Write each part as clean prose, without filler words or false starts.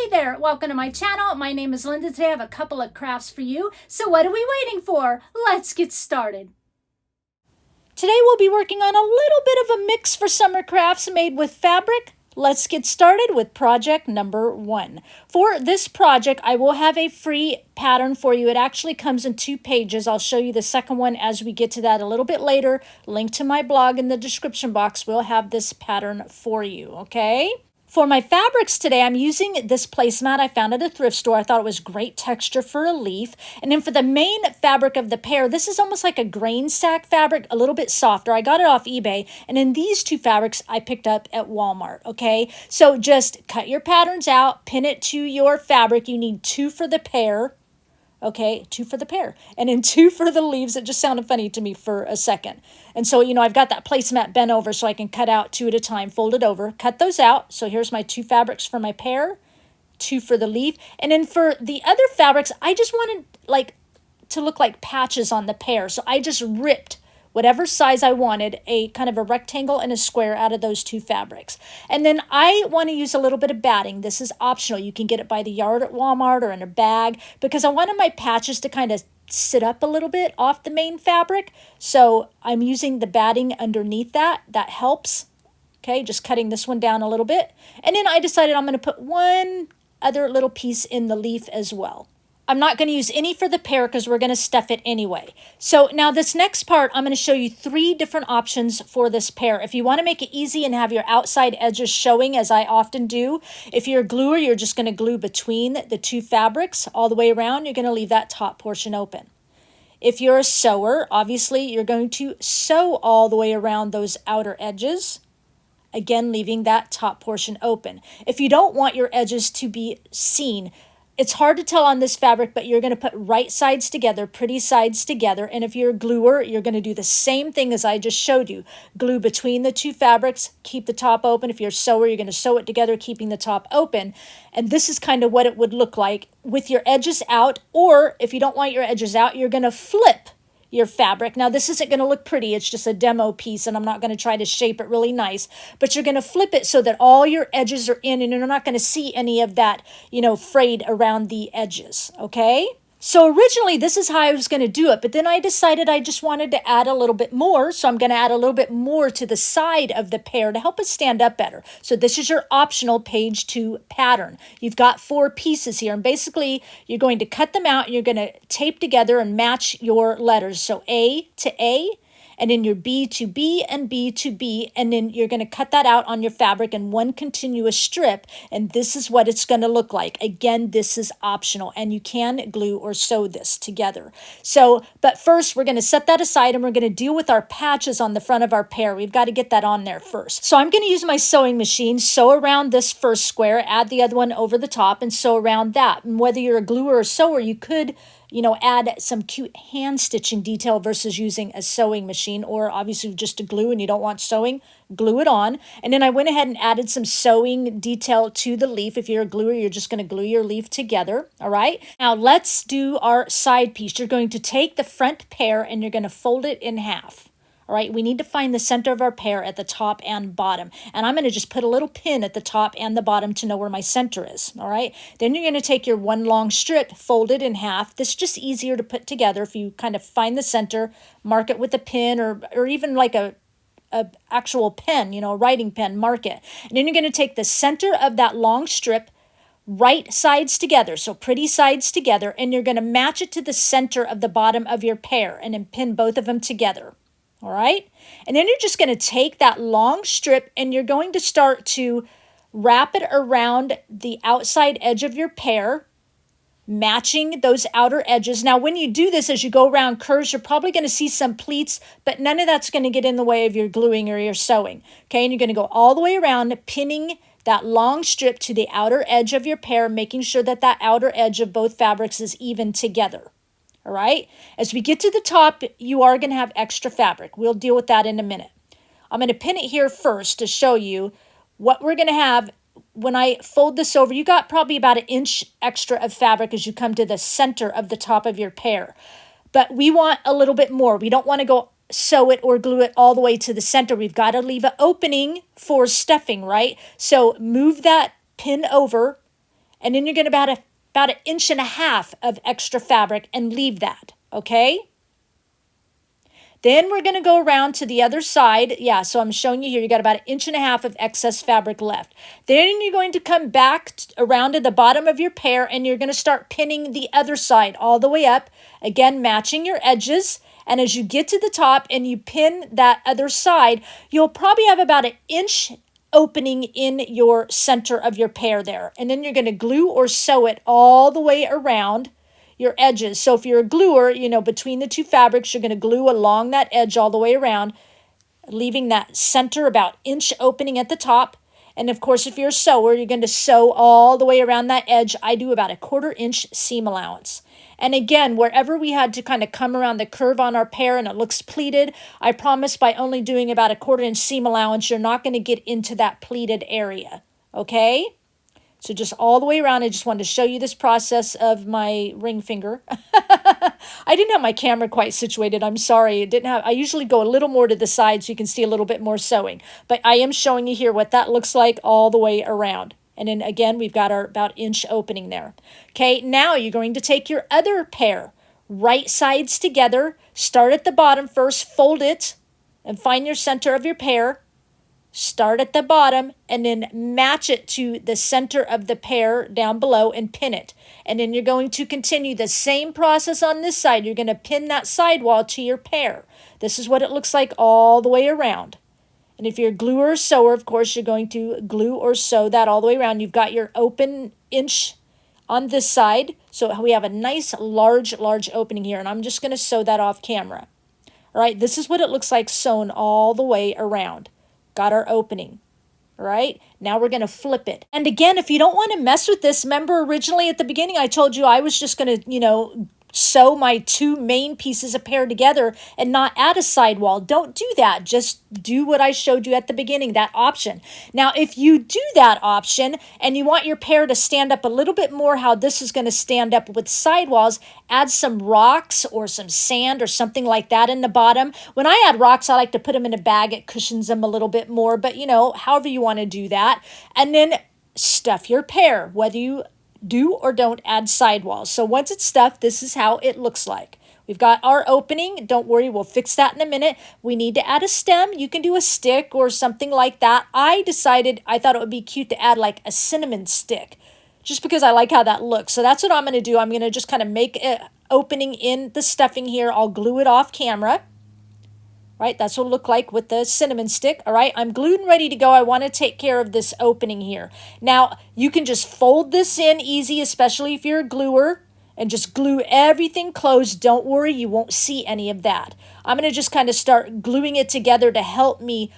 Hey there, welcome to my channel. My name is Linda. Today I have a couple of crafts for you. So what are we waiting for? Let's get started. Today we'll be working on a little bit of a mix for summer crafts made with fabric. Let's get started with project number 1. For this project, I will have a free pattern for you. It actually comes in 2 pages. I'll show you the second one as we get to that a little bit later. Link to my blog in the description box. We'll have this pattern for you, okay? For my fabrics today, I'm using this placemat I found at a thrift store. I thought it was great texture for a leaf. And then for the main fabric of the pear, this is almost like a grain sack fabric, a little bit softer. I got it off eBay. And then these 2 fabrics I picked up at Walmart, okay? So just cut your patterns out, pin it to your fabric. You need 2 for the pear. Okay, 2 for the pear, and then 2 for the leaves. It just sounded funny to me for a second. And so, I've got that placemat bent over so I can cut out 2 at a time, fold it over, cut those out. So here's my 2 fabrics for my pear, 2 for the leaf. And then for the other fabrics, I just wanted to look like patches on the pear. So I just ripped whatever size I wanted, a kind of a rectangle and a square out of those 2 fabrics. And then I want to use a little bit of batting. This is optional. You can get it by the yard at Walmart or in a bag because I wanted my patches to kind of sit up a little bit off the main fabric. So I'm using the batting underneath that. That helps. Okay, just cutting this one down a little bit. And then I decided I'm going to put one other little piece in the leaf as well. I'm not going to use any for the pear because we're going to stuff it anyway. So now this next part, I'm going to show you 3 different options for this pear. If you want to make it easy and have your outside edges showing, as I often do, if you're a gluer, you're just going to glue between the 2 fabrics all the way around. You're going to leave that top portion open. If you're a sewer, obviously you're going to sew all the way around those outer edges. Again, leaving that top portion open. If you don't want your edges to be seen, it's hard to tell on this fabric, but you're going to put right sides together, pretty sides together. And if you're a gluer, you're going to do the same thing as I just showed you. Glue between the 2 fabrics, keep the top open. If you're a sewer, you're going to sew it together, keeping the top open. And this is kind of what it would look like with your edges out. Or if you don't want your edges out, you're going to flip your fabric. Now, this isn't going to look pretty. It's just a demo piece, and I'm not going to try to shape it really nice. But you're going to flip it so that all your edges are in, and you're not going to see any of that, frayed around the edges, okay? So originally, this is how I was going to do it, but then I decided I just wanted to add a little bit more, so I'm going to add a little bit more to the side of the pear to help it stand up better. So this is your optional page 2 pattern. You've got 4 pieces here, and basically, you're going to cut them out, and you're going to tape together and match your letters. So A to A, and then your B to B and B to B, and then you're going to cut that out on your fabric in one continuous strip, and this is what it's going to look like. Again, this is optional, and you can glue or sew this together. So, but first, we're going to set that aside, and we're going to deal with our patches on the front of our pear. We've got to get that on there first. So I'm going to use my sewing machine, sew around this first square, add the other one over the top, and sew around that. And whether you're a gluer or sewer, you could add some cute hand stitching detail versus using a sewing machine, or obviously just a glue and you don't want sewing, glue it on. And then I went ahead and added some sewing detail to the leaf. If you're a gluer, you're just going to glue your leaf together. All right. Now let's do our side piece. You're going to take the front pear and you're going to fold it in half. All right, we need to find the center of our pear at the top and bottom. And I'm going to just put a little pin at the top and the bottom to know where my center is. All right, then you're going to take your one long strip, fold it in half. This is just easier to put together. If you kind of find the center, mark it with a pin or even like a actual pen, a writing pen, mark it. And then you're going to take the center of that long strip, right sides together, so pretty sides together, and you're going to match it to the center of the bottom of your pear and then pin both of them together. All right, and then you're just going to take that long strip and you're going to start to wrap it around the outside edge of your pear, matching those outer edges. Now, when you do this, as you go around curves, you're probably going to see some pleats, but none of that's going to get in the way of your gluing or your sewing. Okay, and you're going to go all the way around, pinning that long strip to the outer edge of your pear, making sure that that outer edge of both fabrics is even together. All right, as we get to the top, you are going to have extra fabric. We'll deal with that in a minute. I'm going to pin it here first to show you what we're going to have when I fold this over. You got probably about 1 inch extra of fabric as you come to the center of the top of your pear. But we want a little bit more. We don't want to go sew it or glue it all the way to the center. We've got to leave an opening for stuffing, right? So move that pin over And then you're going to about 1.5 inches of extra fabric and leave that, okay? Then we're going to go around to the other side. Yeah, so I'm showing you here, you got about 1.5 inches of excess fabric left. Then you're going to come back around to the bottom of your pear and you're going to start pinning the other side all the way up. Again, matching your edges. And as you get to the top and you pin that other side, you'll probably have about 1 inch opening in your center of your pear there. And then you're going to glue or sew it all the way around your edges. So if you're a gluer, you know, between the two fabrics, you're going to glue along that edge all the way around, leaving that center about 1 inch opening at the top. And of course, if you're a sewer, you're going to sew all the way around that edge. I do about 1/4 inch seam allowance. And again, wherever we had to kind of come around the curve on our pear and it looks pleated, I promise by only doing about 1/4 inch seam allowance, you're not going to get into that pleated area. Okay? So just all the way around, I just wanted to show you this process of my ring finger. I didn't have my camera quite situated. I'm sorry. I usually go a little more to the side so you can see a little bit more sewing. But I am showing you here what that looks like all the way around. And then again, we've got our about 1 inch opening there. Okay, now you're going to take your other pear, right sides together, start at the bottom first, fold it, and find your center of your pear. Start at the bottom and then match it to the center of the pear down below and pin it. And then you're going to continue the same process on this side. You're going to pin that sidewall to your pear. This is what it looks like all the way around. And if you're a gluer or sewer, of course, you're going to glue or sew that all the way around. You've got your open inch on this side. So we have a nice large opening here. And I'm just going to sew that off camera. All right, this is what it looks like sewn all the way around. Got our opening. All right, now we're going to flip it. And again, if you don't want to mess with this, remember originally at the beginning I told you I was just going to, sew my two main pieces of pear together and not add a sidewall. Don't do that. Just do what I showed you at the beginning, that option. Now, if you do that option and you want your pear to stand up a little bit more how this is going to stand up with sidewalls, add some rocks or some sand or something like that in the bottom. When I add rocks, I like to put them in a bag. It cushions them a little bit more, but however you want to do that. And then stuff your pear, whether you do or don't add sidewalls. So once it's stuffed, this is how it looks like. We've got our opening. Don't worry, we'll fix that in a minute. We need to add a stem. You can do a stick or something like that. I thought it would be cute to add like a cinnamon stick, just because I like how that looks. So that's what I'm going to do. I'm going to just kind of make an opening in the stuffing here. I'll glue it off camera. Right, that's what it'll look like with the cinnamon stick. All right, I'm glued and ready to go. I want to take care of this opening here. Now, you can just fold this in easy, especially if you're a gluer, and just glue everything closed. Don't worry, you won't see any of that. I'm going to just kind of start gluing it together to help me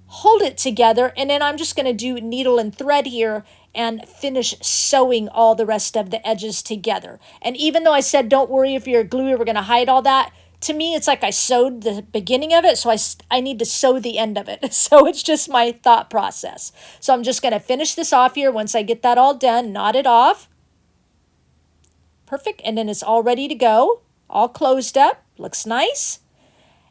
hold it together, and then I'm just going to do needle and thread here and finish sewing all the rest of the edges together. And even though I said don't worry if you're a gluer, we're going to hide all that, to me, it's like I sewed the beginning of it, so I need to sew the end of it. So it's just my thought process. So I'm just going to finish this off here. Once I get that all done, knot it off. Perfect. And then it's all ready to go. All closed up. Looks nice.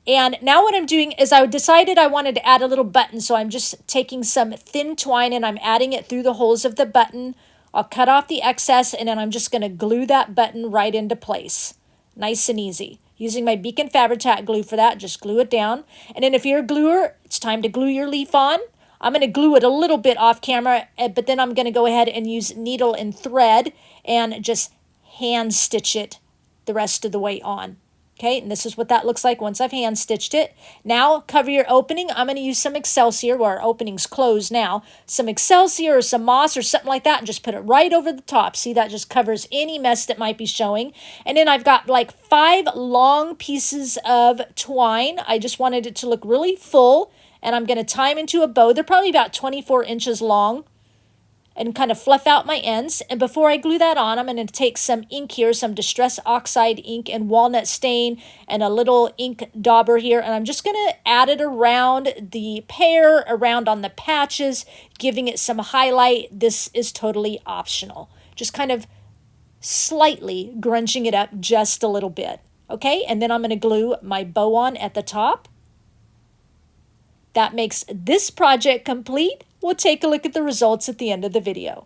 And now what I'm doing is I decided I wanted to add a little button. So I'm just taking some thin twine and I'm adding it through the holes of the button. I'll cut off the excess and then I'm just going to glue that button right into place. Nice and easy. Using my Beacon Fabri-Tac glue for that, just glue it down. And then if you're a gluer, it's time to glue your leaf on. I'm going to glue it a little bit off camera, but then I'm going to go ahead and use needle and thread and just hand stitch it the rest of the way on. Okay, and this is what that looks like once I've hand stitched it. Now cover your opening. I'm going to use some Excelsior, where our opening's closed now. Some Excelsior or some moss or something like that, and just put it right over the top. See, that just covers any mess that might be showing. And then I've got like 5 long pieces of twine. I just wanted it to look really full, and I'm going to tie them into a bow. They're probably about 24 inches long, and kind of fluff out my ends. And before I glue that on, I'm going to take some ink here, some Distress Oxide ink and walnut stain and a little ink dauber here. And I'm just going to add it around the pear, around on the patches, giving it some highlight. This is totally optional. Just kind of slightly grunching it up just a little bit. Okay, and then I'm going to glue my bow on at the top. That makes this project complete. We'll take a look at the results at the end of the video.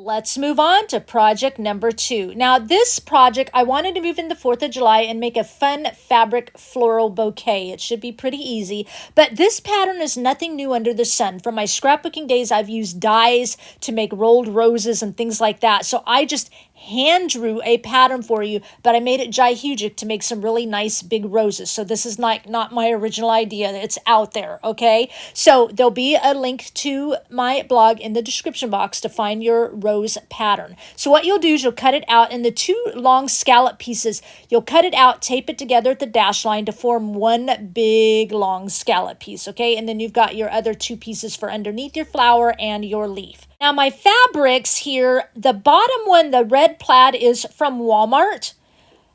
Let's move on to project number 2. Now, this project, I wanted to move in the 4th of July and make a fun fabric floral bouquet. It should be pretty easy, but this pattern is nothing new under the sun. From my scrapbooking days, I've used dyes to make rolled roses and things like that. So I just hand drew a pattern for you, but I made it jihugic to make some really nice big roses. So this is not my original idea. It's out there, okay? So there'll be a link to my blog in the description box to find your rose pattern. So what you'll do is you'll cut it out in the 2 long scallop pieces. You'll cut it out, tape it together at the dash line to form one big long scallop piece, okay? And then you've got your other 2 pieces for underneath your flower and your leaf. Now my fabrics here, the bottom one, the red plaid, is from Walmart.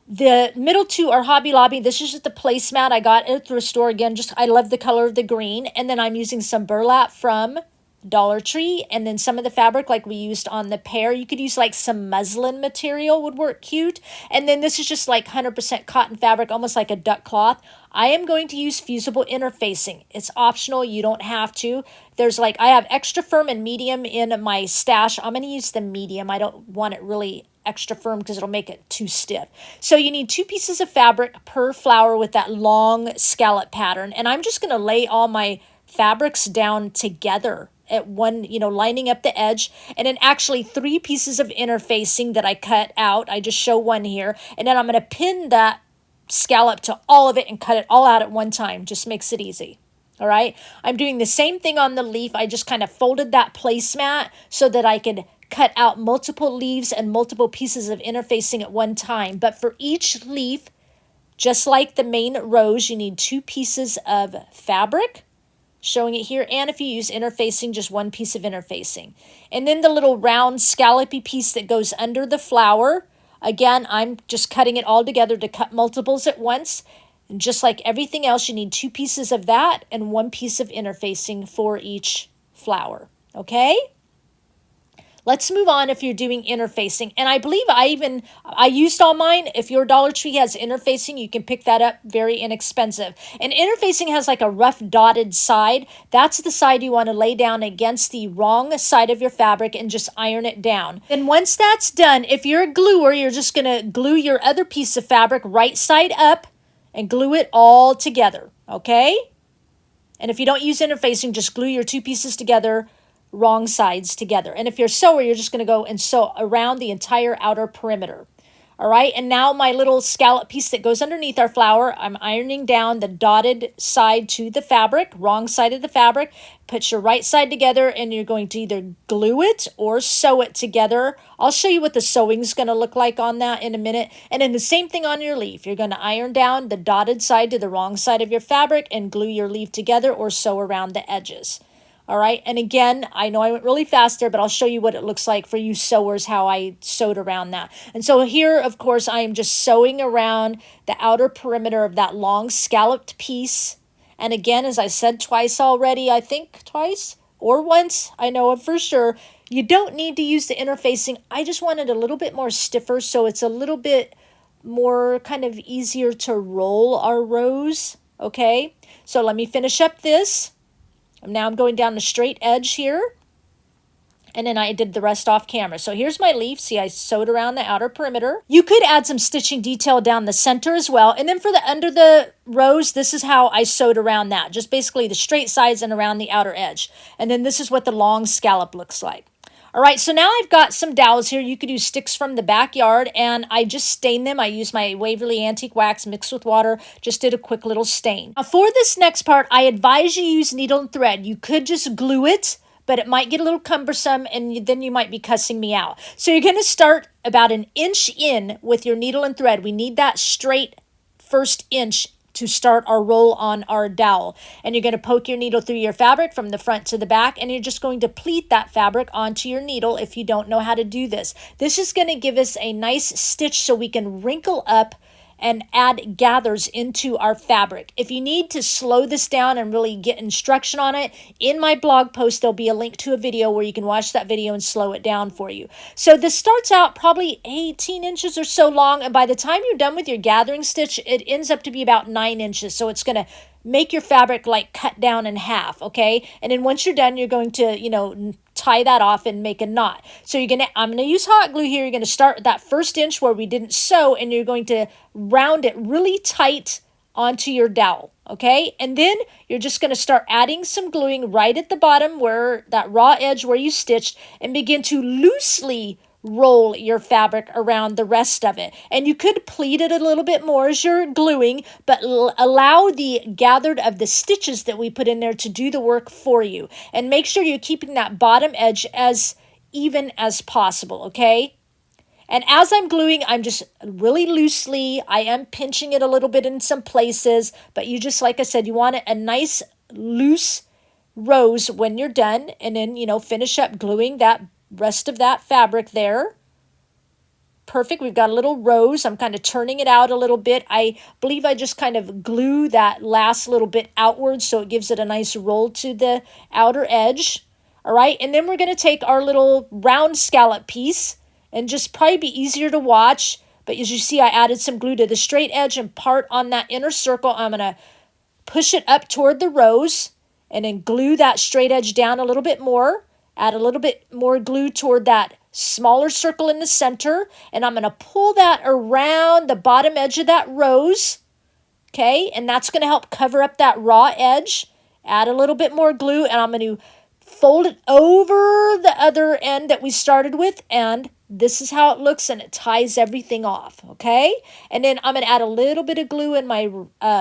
The middle 2 are Hobby Lobby. This is just the placemat I got at the thrift store. Again, just I love the color of the green. And then I'm using some burlap from Dollar Tree, and then some of the fabric like we used on the pear. You could use like some muslin material, would work cute. And then this is just like 100% cotton fabric, almost like a duck cloth. I am going to use fusible interfacing. It's optional. You don't have to. There's like, I have extra firm and medium in my stash. I'm going to use the medium. I don't want it really extra firm because it'll make it too stiff. So you need 2 pieces of fabric per flower with that long scallop pattern. And I'm just going to lay all my fabrics down together at one, lining up the edge, and then actually 3 pieces of interfacing that I cut out. I just show one here, and then I'm going to pin that scallop to all of it and cut it all out at one time. Just makes it easy. All right. I'm doing the same thing on the leaf. I just kind of folded that placemat so that I could cut out multiple leaves and multiple pieces of interfacing at one time. But for each leaf, just like the main rose, you need 2 pieces of fabric, showing it here, and if you use interfacing, just 1 piece of interfacing. And then the little round scallopy piece that goes under the flower, again, I'm just cutting it all together to cut multiples at once. And just like everything else, you need 2 pieces of that and 1 piece of interfacing for each flower, okay? Let's move on if you're doing interfacing. And I believe I used all mine. If your Dollar Tree has interfacing, you can pick that up, very inexpensive. And interfacing has like a rough dotted side. That's the side you want to lay down against the wrong side of your fabric and just iron it down. And once that's done, if you're a gluer, you're just going to glue your other piece of fabric right side up and glue it all together, okay? And if you don't use interfacing, just glue your 2 pieces together, wrong sides together. And if you're a sewer, you're just going to go and sew around the entire outer perimeter. All right, and now my little scallop piece that goes underneath our flower, I'm ironing down the dotted side to the fabric, wrong side of the fabric. Put your right side together, and you're going to either glue it or sew it together. I'll show you what the sewing is going to look like on that in a minute. And then the same thing on your leaf. You're going to iron down the dotted side to the wrong side of your fabric and glue your leaf together or sew around the edges. All right, and again, I know I went really fast there, but I'll show you what it looks like for you sewers, how I sewed around that. And so here, of course, I am just sewing around the outer perimeter of that long scalloped piece. And again, as I said twice already, I think twice or once, I know it for sure, you don't need to use the interfacing. I just wanted a little bit more stiffer, so it's a little bit more kind of easier to roll our rows, okay? So let me finish up this. Now I'm going down the straight edge here, and then I did the rest off camera. So here's my leaf. See, I sewed around the outer perimeter. You could add some stitching detail down the center as well. And then for the under the rose, this is how I sewed around that. Just basically the straight sides and around the outer edge. And then this is what the long scallop looks like. All right, so now I've got some dowels here. You could use sticks from the backyard, and I just stained them. I used my Waverly Antique Wax mixed with water, just did a quick little stain. Now for this next part, I advise you use needle and thread. You could just glue it, but it might get a little cumbersome, and then you might be cussing me out. So you're going to start about 1 inch in with your needle and thread. We need that straight first inch to start our roll on our dowel. And you're going to poke your needle through your fabric from the front to the back, and you're just going to pleat that fabric onto your needle if you don't know how to do this. This is going to give us a nice stitch so we can wrinkle up and add gathers into our fabric. If you need to slow this down and really get instruction on it, in my blog post, there'll be a link to a video where you can watch that video and slow it down for you. So this starts out probably 18 inches or so long, and by the time you're done with your gathering stitch, it ends up to be about 9 inches. So it's going to make your fabric like cut down in half, okay? And then once you're done, you're going to, tie that off and make a knot. So I'm gonna use hot glue here. You're gonna start with that first inch where we didn't sew, and you're going to round it really tight onto your dowel, okay? And then you're just going to start adding some gluing right at the bottom where that raw edge where you stitched, and begin to loosely roll your fabric around the rest of it. And you could pleat it a little bit more as you're gluing, but allow the gathered of the stitches that we put in there to do the work for you. And make sure you're keeping that bottom edge as even as possible, okay? And as I'm gluing, I'm just really loosely, I am pinching it a little bit in some places, but you just, like I said, you want a nice loose rose when you're done, and then, finish up gluing that rest of that fabric there. Perfect. We've got a little rose. I'm kind of turning it out a little bit. I believe I just kind of glue that last little bit outwards so it gives it a nice roll to the outer edge. All right. And then we're going to take our little round scallop piece, and just probably be easier to watch. But as you see, I added some glue to the straight edge and part on that inner circle. I'm going to push it up toward the rose and then glue that straight edge down a little bit more. Add a little bit more glue toward that smaller circle in the center. And I'm going to pull that around the bottom edge of that rose. Okay, and that's going to help cover up that raw edge. Add a little bit more glue, and I'm going to fold it over the other end that we started with, and this is how it looks, and it ties everything off, okay? And then I'm going to add a little bit of glue in my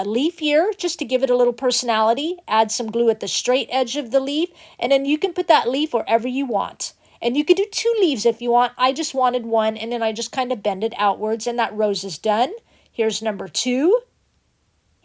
leaf here just to give it a little personality. Add some glue at the straight edge of the leaf, and then you can put that leaf wherever you want. And you could do 2 leaves if you want. I just wanted 1, and then I just kind of bend it outwards, and that rose is done. Here's number 2.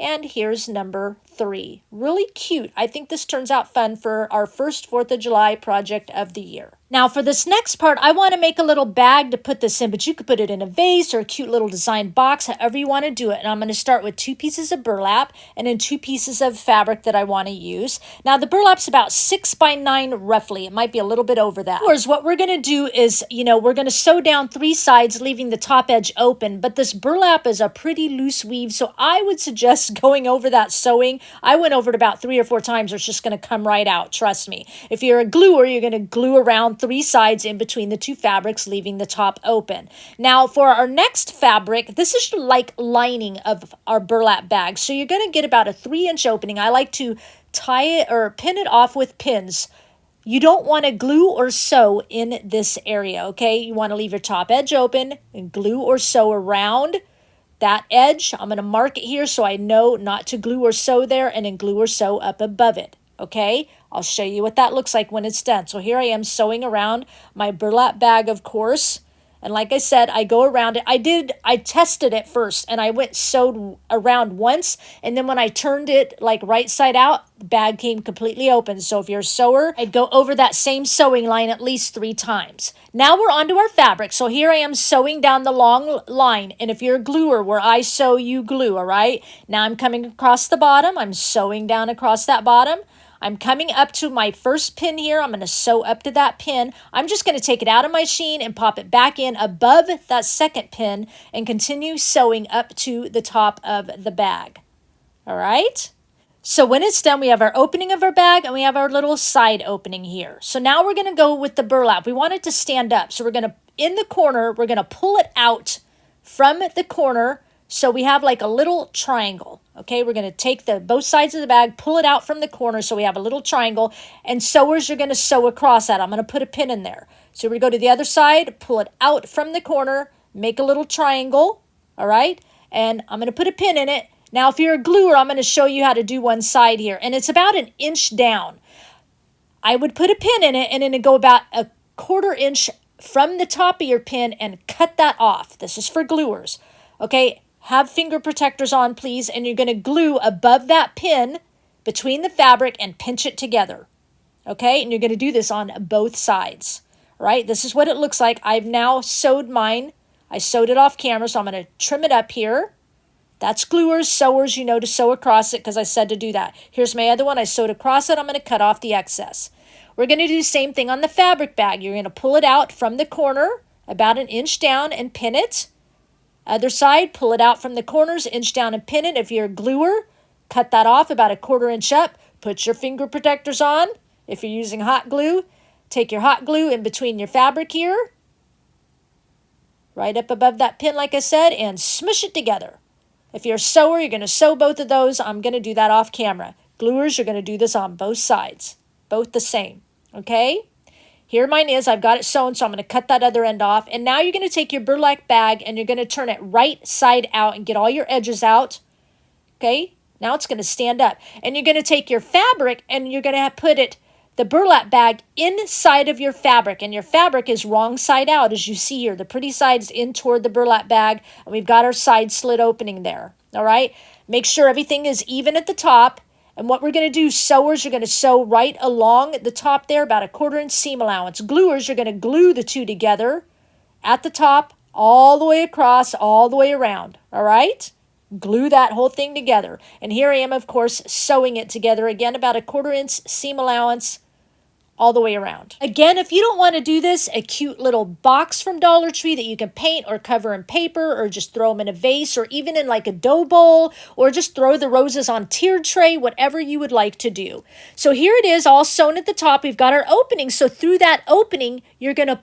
And here's number 3. Really cute. I think this turns out fun for our first 4th of July project of the year. Now for this next part, I want to make a little bag to put this in, but you could put it in a vase or a cute little design box, however you want to do it. And I'm going to start with 2 pieces of burlap and then 2 pieces of fabric that I want to use. Now the burlap's about 6 by 9 roughly. It might be a little bit over that. Whereas what we're going to do is, we're going to sew down 3 sides, leaving the top edge open, but this burlap is a pretty loose weave, so I would suggest going over that sewing. I went over it about 3 or 4 times, or it's just going to come right out, trust me. If you're a gluer, you're going to glue around 3 sides in between the 2 fabrics, leaving the top open. Now for our next fabric, this is like lining of our burlap bag. So you're going to get about a 3-inch opening. I like to tie it or pin it off with pins. You don't want to glue or sew in this area, okay? You want to leave your top edge open and glue or sew around that edge. I'm going to mark it here so I know not to glue or sew there, and then glue or sew up above it. Okay, I'll show you what that looks like when it's done. So here I am sewing around my burlap bag, of course. And like I said, I go around it. I tested it first, and I sewed around once. And then when I turned it like right side out, the bag came completely open. So if you're a sewer, I'd go over that same sewing line at least 3 times. Now we're onto our fabric. So here I am sewing down the long line. And if you're a gluer, where I sew, you glue, all right? Now I'm coming across the bottom. I'm sewing down across that bottom. I'm coming up to my first pin here. I'm going to sew up to that pin. I'm just going to take it out of my machine and pop it back in above that second pin and continue sewing up to the top of the bag. All right? So when it's done, we have our opening of our bag and we have our little side opening here. So now we're going to go with the burlap. We want it to stand up. So we're going to, in the corner, we're going to pull it out from the corner. So we have like a little triangle, okay? We're going to take both sides of the bag, pull it out from the corner so we have a little triangle, and sewers are going to sew across that. I'm going to put a pin in there. So we go to the other side, pull it out from the corner, make a little triangle, all right? And I'm going to put a pin in it. Now, if you're a gluer, I'm going to show you how to do one side here, and it's about 1 inch down. I would put a pin in it, and then go about a 1/4 inch from the top of your pin and cut that off. This is for gluers, okay? Have finger protectors on, please, and you're going to glue above that pin between the fabric and pinch it together, okay? And you're going to do this on both sides, right? This is what it looks like. I've now sewed mine. I sewed it off camera, so I'm going to trim it up here. That's gluers, sewers, to sew across it because I said to do that. Here's my other one. I sewed across it. I'm going to cut off the excess. We're going to do the same thing on the fabric bag. You're going to pull it out from the corner about 1 inch down and pin it. Other side, pull it out from the corners, inch down and pin it. If you're a gluer, cut that off about a 1/4 inch up. Put your finger protectors on if you're using hot glue. Take your hot glue in between your fabric here, right up above that pin like I said, and smush it together. If you're a sewer, you're going to sew both of those. I'm going to do that off camera. Gluers, you're going to do this on both sides, both the same, okay? Here mine is. I've got it sewn, so I'm going to cut that other end off. And now you're going to take your burlap bag and you're going to turn it right side out and get all your edges out, okay? Now it's going to stand up. And you're going to take your fabric and you're going to put the burlap bag inside of your fabric. And your fabric is wrong side out, as you see here. The pretty side's in toward the burlap bag. And we've got our side slit opening there. All right? Make sure everything is even at the top. And what we're going to do, sewers are going to sew right along the top there, about a 1/4 inch seam allowance. Gluers are going to glue the two together at the top, all the way across, all the way around. All right? Glue that whole thing together. And here I am, of course, sewing it together. Again, about a 1/4 inch seam allowance all the way around. Again, if you don't want to do this, a cute little box from Dollar Tree that you can paint or cover in paper or just throw them in a vase or even in like a dough bowl or just throw the roses on tiered tray, whatever you would like to do. So here it is all sewn at the top. We've got our opening. So through that opening, you're going to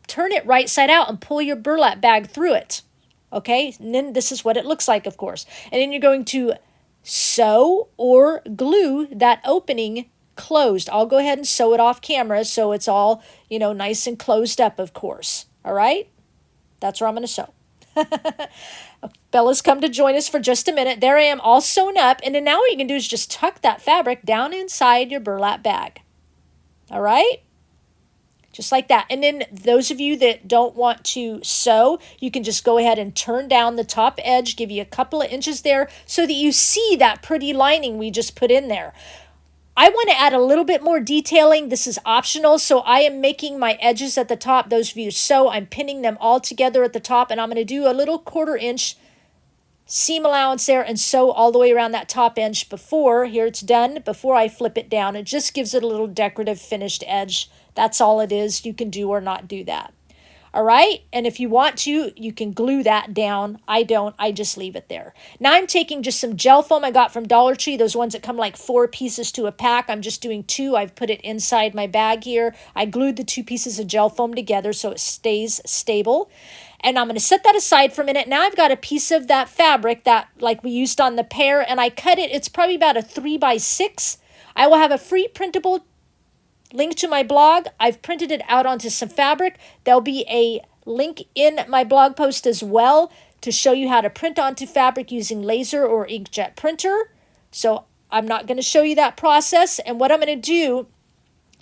turn it right side out and pull your burlap bag through it. Okay, and then this is what it looks like, of course. And then you're going to sew or glue that opening closed. I'll go ahead and sew it off camera so it's all, nice and closed up, of course. All right? That's where I'm going to sew. Bella's come to join us for just a minute. There I am, all sewn up. And then now what you can do is just tuck that fabric down inside your burlap bag. All right? Just like that. And then those of you that don't want to sew, you can just go ahead and turn down the top edge, give you a couple of inches there so that you see that pretty lining we just put in there. I want to add a little bit more detailing. This is optional, so I am making my edges at the top. Those of you who sew, I'm pinning them all together at the top, and I'm going to do a little 1/4 inch seam allowance there and sew all the way around that top edge before, here it's done, before I flip it down. It just gives it a little decorative finished edge. That's all it is. You can do or not do that. All right, and if you want to, you can glue that down. I don't, I just leave it there. Now I'm taking just some gel foam I got from Dollar Tree, those ones that come like 4 pieces to a pack. I'm just doing 2. I've put it inside my bag here. I glued the 2 pieces of gel foam together so it stays stable. And I'm going to set that aside for a minute. Now I've got a piece of that fabric that like we used on the pear, and I cut it. It's probably about a 3x6. I will have a free printable link to my blog. I've printed it out onto some fabric. There'll be a link in my blog post as well to show you how to print onto fabric using laser or inkjet printer. So I'm not going to show you that process. And what I'm going to do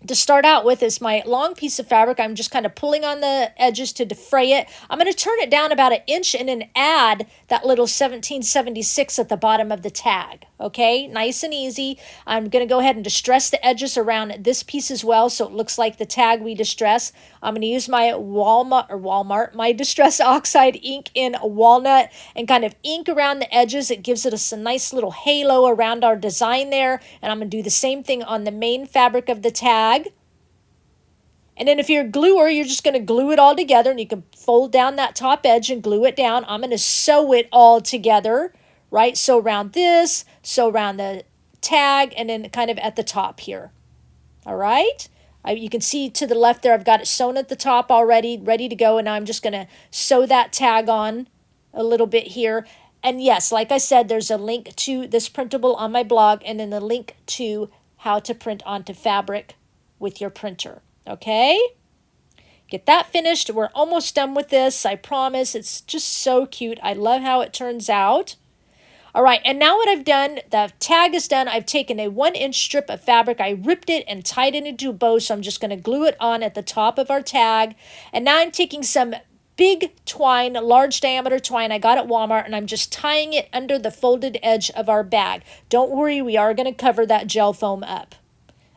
to start out with is my long piece of fabric. I'm just kind of pulling on the edges to defray it. I'm going to turn it down about 1 inch and then add that little 1776 at the bottom of the tag. Okay, nice and easy. I'm going to go ahead and distress the edges around this piece as well so it looks like the tag we distress. I'm going to use my my Distress Oxide ink in walnut and kind of ink around the edges. It gives it a nice little halo around our design there. And I'm going to do the same thing on the main fabric of the tag. And then if you're a gluer, you're just going to glue it all together and you can fold down that top edge and glue it down. I'm going to sew it all together, right? So around this, so around the tag, and then kind of at the top here. All right? You can see to the left there, I've got it sewn at the top already, ready to go. And now I'm just going to sew that tag on a little bit here. And yes, like I said, there's a link to this printable on my blog and then the link to how to print onto fabric with your printer. Okay? Get that finished. We're almost done with this. I promise. It's just so cute. I love how it turns out. All right, and now what I've done, the tag is done. I've taken a 1-inch strip of fabric. I ripped it and tied it into a bow, so I'm just going to glue it on at the top of our tag. And now I'm taking some big twine, large diameter twine I got at Walmart, and I'm just tying it under the folded edge of our bag. Don't worry, we are going to cover that gel foam up.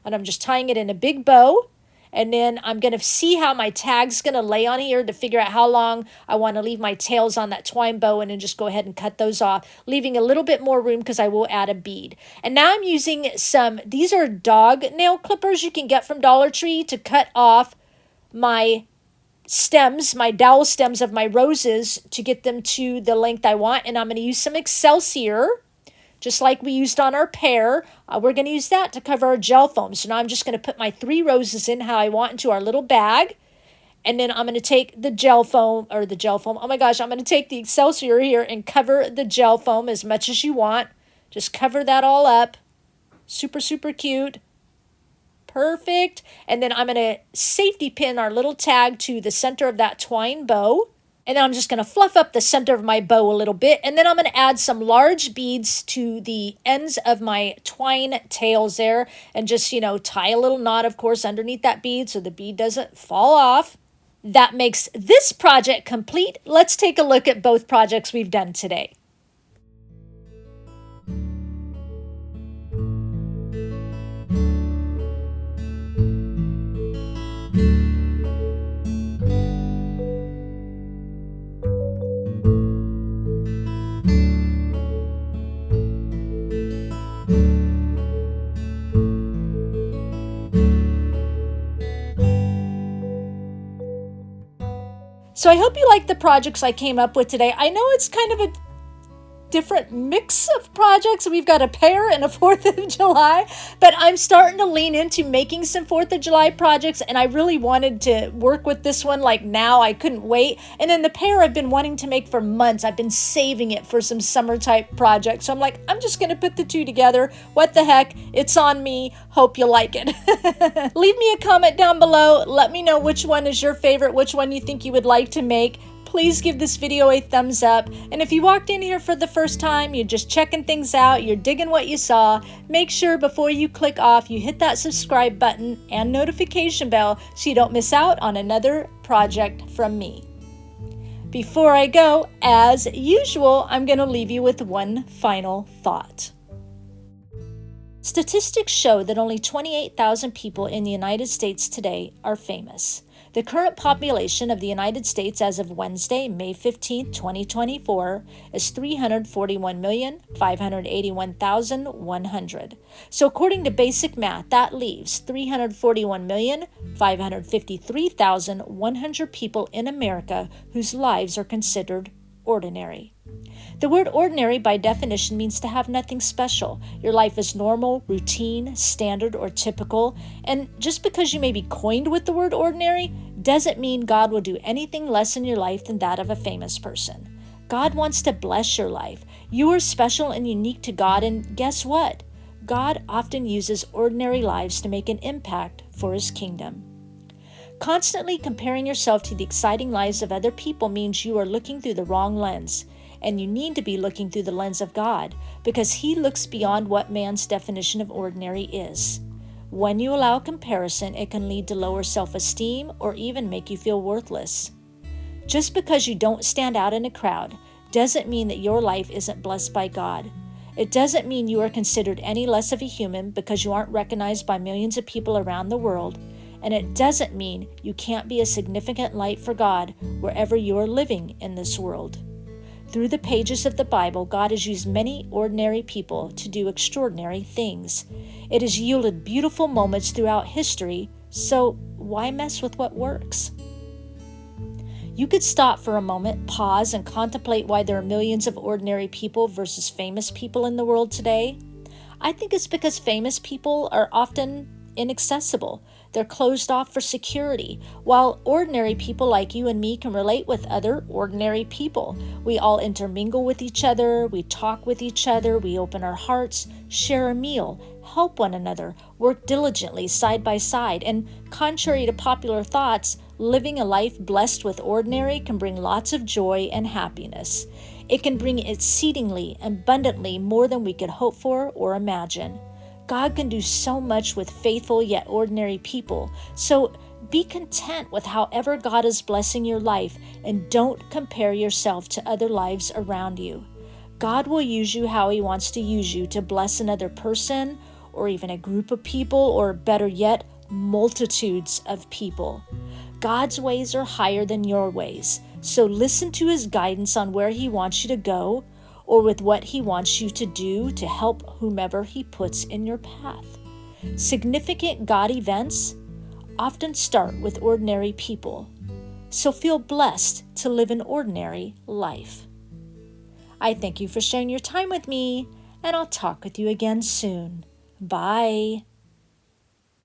And I'm just tying it in a big bow. And then I'm going to see how my tag's going to lay on here to figure out how long I want to leave my tails on that twine bow and then just go ahead and cut those off, leaving a little bit more room because I will add a bead. And now I'm using these are dog nail clippers you can get from Dollar Tree to cut off my stems, my dowel stems of my roses to get them to the length I want. And I'm going to use some Excelsior just like we used on our pear. We're going to use that to cover our gel foam. So now I'm just going to put my 3 roses in how I want into our little bag. And then I'm going to take the gel foam, oh my gosh, I'm going to take the Excelsior here and cover the gel foam as much as you want. Just cover that all up. Super, super cute. Perfect. And then I'm going to safety pin our little tag to the center of that twine bow. And then I'm just going to fluff up the center of my bow a little bit. And then I'm going to add some large beads to the ends of my twine tails there. And just, tie a little knot, of course, underneath that bead so the bead doesn't fall off. That makes this project complete. Let's take a look at both projects we've done today. So I hope you like the projects I came up with today. I know it's kind of a different mix of projects. We've got a pear and a 4th of July, but I'm starting to lean into making some 4th of July projects, and I really wanted to work with this one like now. I couldn't wait. And then the pear I've been wanting to make for months. I've been saving it for some summer type projects. So I'm like, I'm just going to put the two together. What the heck? It's on me. Hope you like it. Leave me a comment down below. Let me know which one is your favorite, which one you think you would like to make. Please give this video a thumbs up. And if you walked in here for the first time, you're just checking things out, you're digging what you saw, make sure before you click off, you hit that subscribe button and notification bell so you don't miss out on another project from me. Before I go, as usual, I'm going to leave you with one final thought. Statistics show that only 28,000 people in the United States today are famous. The current population of the United States as of Wednesday, May 15, 2024, is 341,581,100. So according to basic math, that leaves 341,553,100 people in America whose lives are considered ordinary. The word ordinary by definition means to have nothing special. Your life is normal, routine, standard, or typical. And just because you may be coined with the word ordinary doesn't mean God will do anything less in your life than that of a famous person. God wants to bless your life. You are special and unique to God, and guess what? God often uses ordinary lives to make an impact for His kingdom. Constantly comparing yourself to the exciting lives of other people means you are looking through the wrong lens. And you need to be looking through the lens of God, because He looks beyond what man's definition of ordinary is. When you allow comparison, it can lead to lower self-esteem or even make you feel worthless. Just because you don't stand out in a crowd doesn't mean that your life isn't blessed by God. It doesn't mean you are considered any less of a human because you aren't recognized by millions of people around the world. And it doesn't mean you can't be a significant light for God wherever you are living in this world. Through the pages of the Bible, God has used many ordinary people to do extraordinary things. It has yielded beautiful moments throughout history, so why mess with what works? You could stop for a moment, pause, and contemplate why there are millions of ordinary people versus famous people in the world today. I think it's because famous people are often inaccessible. They're closed off for security, while ordinary people like you and me can relate with other ordinary people. We all intermingle with each other, we talk with each other, we open our hearts, share a meal, help one another, work diligently side by side, and contrary to popular thoughts, living a life blessed with ordinary can bring lots of joy and happiness. It can bring exceedingly abundantly more than we could hope for or imagine. God can do so much with faithful yet ordinary people. So be content with however God is blessing your life, and don't compare yourself to other lives around you. God will use you how He wants to use you to bless another person, or even a group of people, or better yet, multitudes of people. God's ways are higher than your ways. So listen to His guidance on where He wants you to go, or with what He wants you to do to help whomever He puts in your path. Significant God events often start with ordinary people, so feel blessed to live an ordinary life. I thank you for sharing your time with me, and I'll talk with you again soon. Bye.